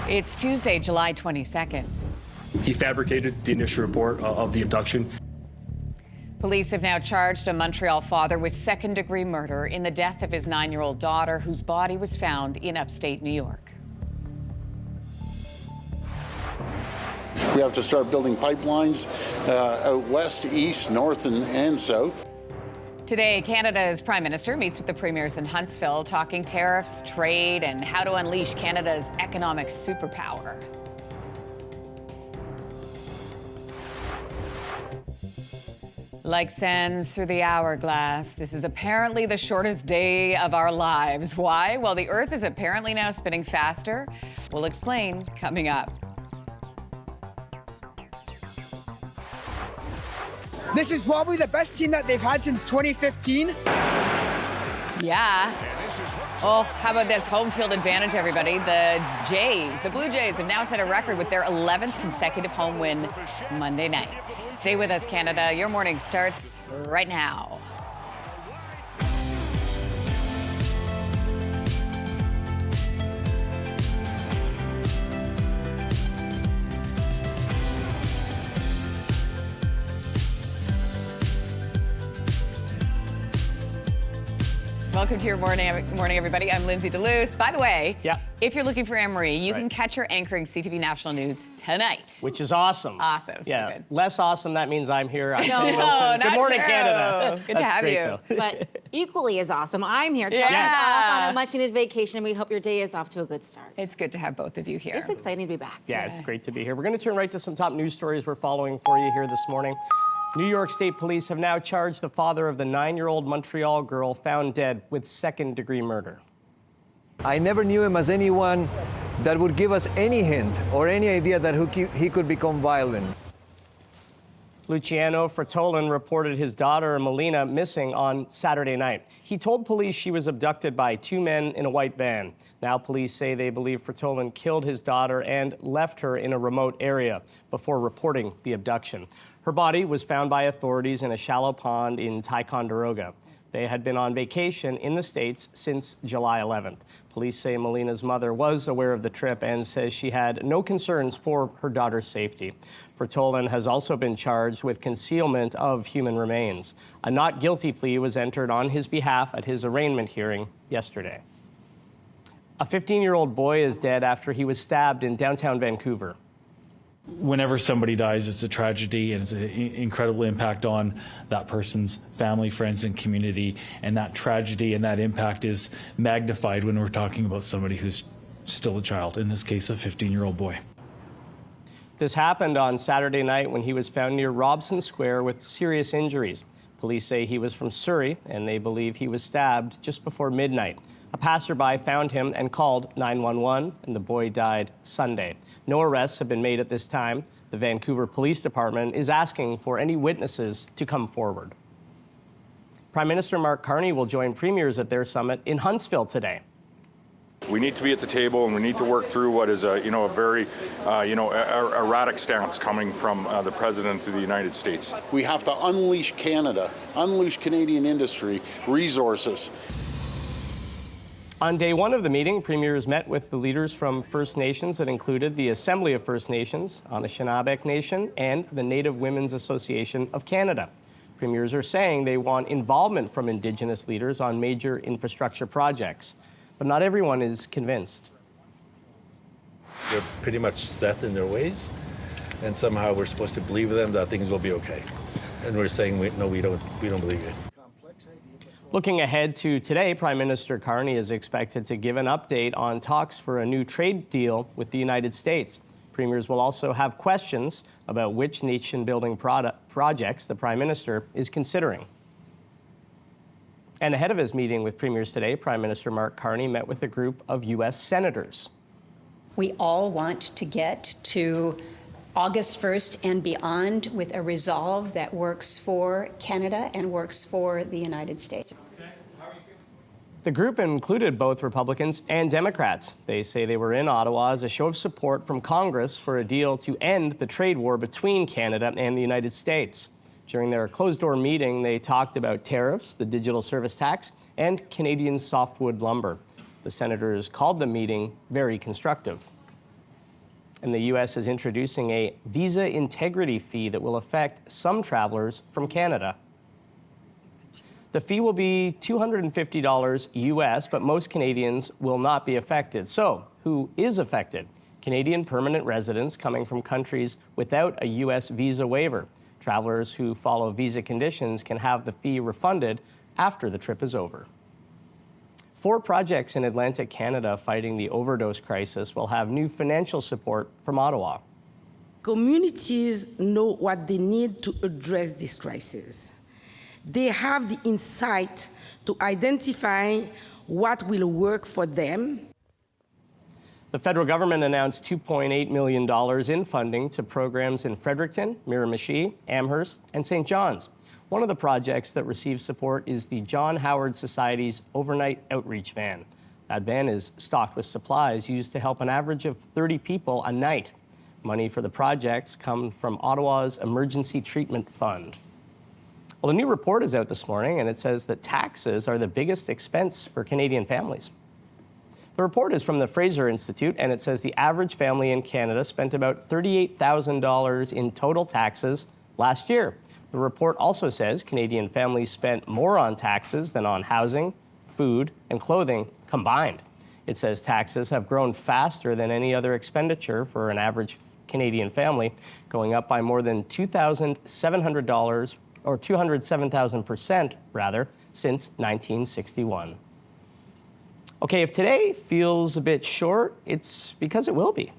It's Tuesday, July 22nd. He fabricated the initial report of the abduction. Police have now charged a Montreal father with second-degree murder in the death of his 9-year-old daughter, whose body was found in upstate New York. We have to start building pipelines out west, east, north, and south. Today, Canada's Prime Minister meets with the premiers in Huntsville, talking tariffs, trade, and how to unleash Canada's economic superpower. Like sands through the hourglass, this is apparently the shortest day of our lives. Why? Well, the Earth is apparently now spinning faster. We'll explain coming up. This is probably the best team that they've had since 2015. Yeah. Oh, how about this home field advantage, everybody? The Blue Jays have now set a record with their 11th consecutive home win Monday night. Stay with us, Canada. Your morning starts right now. Welcome to your morning, everybody. I'm Lindsey Deluce. By the way, if you're looking for Anne-Marie, you can catch her anchoring CTV National News tonight. Which is awesome. Awesome. So good. Less awesome, that means I'm here. I'm no, Wilson. Good morning, true. Canada. Good to have great, you. But equally as awesome, I'm here to off on a much-needed vacation, and we hope your day is off to a good start. It's good to have both of you here. It's exciting to be back. Yeah, it's great to be here. We're going to turn right to some top news stories we're following for you here this morning. New York State Police have now charged the father of the 9-year-old Montreal girl found dead with second-degree murder. I never knew him as anyone that would give us any hint or any idea that he could become violent. Luciano Fratolin reported his daughter, Melina, missing on Saturday night. He told police she was abducted by 2 men in a white van. Now police say they believe Fratolin killed his daughter and left her in a remote area before reporting the abduction. Her body was found by authorities in a shallow pond in Ticonderoga. They had been on vacation in the States since July 11th. Police say Melina's mother was aware of the trip and says she had no concerns for her daughter's safety. Fratolin has also been charged with concealment of human remains. A not guilty plea was entered on his behalf at his arraignment hearing yesterday. A 15-year-old boy is dead after he was stabbed in downtown Vancouver. Whenever somebody dies, it's a tragedy, and it's an incredible impact on that person's family, friends, and community. And that tragedy and that impact is magnified when we're talking about somebody who's still a child, in this case, a 15-year-old boy. This happened on Saturday night when he was found near Robson Square with serious injuries. Police say he was from Surrey, and they believe he was stabbed just before midnight. A passerby found him and called 911, and the boy died Sunday. No arrests have been made at this time. The Vancouver Police Department is asking for any witnesses to come forward. Prime Minister Mark Carney will join premiers at their summit in Huntsville today. We need to be at the table, and we need to work through what is a very erratic stance coming from the President of the United States. We have to unleash Canada, unleash Canadian industry, resources. On day one of the meeting, premiers met with the leaders from First Nations that included the Assembly of First Nations, Anishinaabe Nation, and the Native Women's Association of Canada. Premiers are saying they want involvement from Indigenous leaders on major infrastructure projects, but not everyone is convinced. They're pretty much set in their ways, and somehow we're supposed to believe them that things will be okay. And we're saying, no, we don't believe you. Looking ahead to today, Prime Minister Carney is expected to give an update on talks for a new trade deal with the United States. Premiers will also have questions about which nation-building projects the Prime Minister is considering. And ahead of his meeting with premiers today, Prime Minister Mark Carney met with a group of U.S. senators. We all want to get to August 1st and beyond with a resolve that works for Canada and works for the United States. The group included both Republicans and Democrats. They say they were in Ottawa as a show of support from Congress for a deal to end the trade war between Canada and the United States. During their closed-door meeting, they talked about tariffs, the digital service tax, and Canadian softwood lumber. The senators called the meeting very constructive. And the U.S. is introducing a visa integrity fee that will affect some travelers from Canada. The fee will be $250 U.S., but most Canadians will not be affected. So, who is affected? Canadian permanent residents coming from countries without a U.S. visa waiver. Travelers who follow visa conditions can have the fee refunded after the trip is over. 4 projects in Atlantic Canada fighting the overdose crisis will have new financial support from Ottawa. Communities know what they need to address this crisis. They have the insight to identify what will work for them. The federal government announced $2.8 million in funding to programs in Fredericton, Miramichi, Amherst, and St. John's. One of the projects that receives support is the John Howard Society's overnight outreach van. That van is stocked with supplies used to help an average of 30 people a night. Money for the projects come from Ottawa's Emergency Treatment Fund. Well, a new report is out this morning, and it says that taxes are the biggest expense for Canadian families. The report is from the Fraser Institute, and it says the average family in Canada spent about $38,000 in total taxes last year. The report also says Canadian families spent more on taxes than on housing, food, and clothing combined. It says taxes have grown faster than any other expenditure for an average Canadian family, going up by more than $2,700, or 207,000% rather, since 1961. Okay, if today feels a bit short, it's because it will be.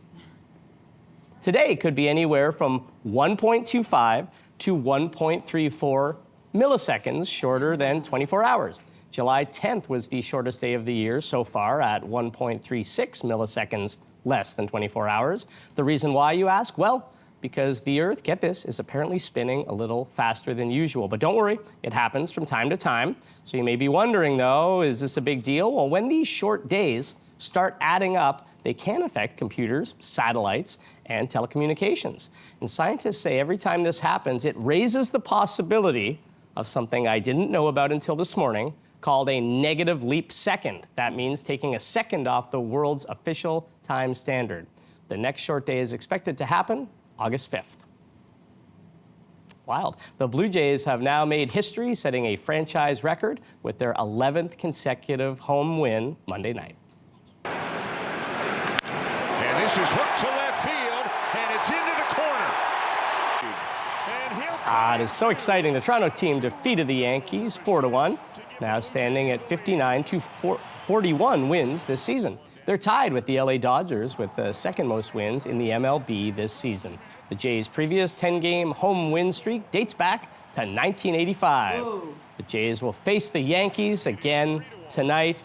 Today could be anywhere from 1.25 to 1.34 milliseconds shorter than 24 hours. July 10th was the shortest day of the year so far at 1.36 milliseconds less than 24 hours. The reason why, you ask? Well, because the Earth, get this, is apparently spinning a little faster than usual. But don't worry, it happens from time to time. So you may be wondering, though, is this a big deal? Well, when these short days start adding up, they can affect computers, satellites, and telecommunications. And scientists say every time this happens, it raises the possibility of something I didn't know about until this morning, called a negative leap second. That means taking a second off the world's official time standard. The next short day is expected to happen August 5th. Wild. The Blue Jays have now made history, setting a franchise record with their 11th consecutive home win Monday night. And this is hooked to left field, and it's into the corner. It is so exciting. The Toronto team defeated the Yankees 4-1, now standing at 59 to 41 wins this season. They're tied with the LA Dodgers with the second most wins in the MLB this season. The Jays' previous 10-game home win streak dates back to 1985. Whoa. The Jays will face the Yankees again tonight.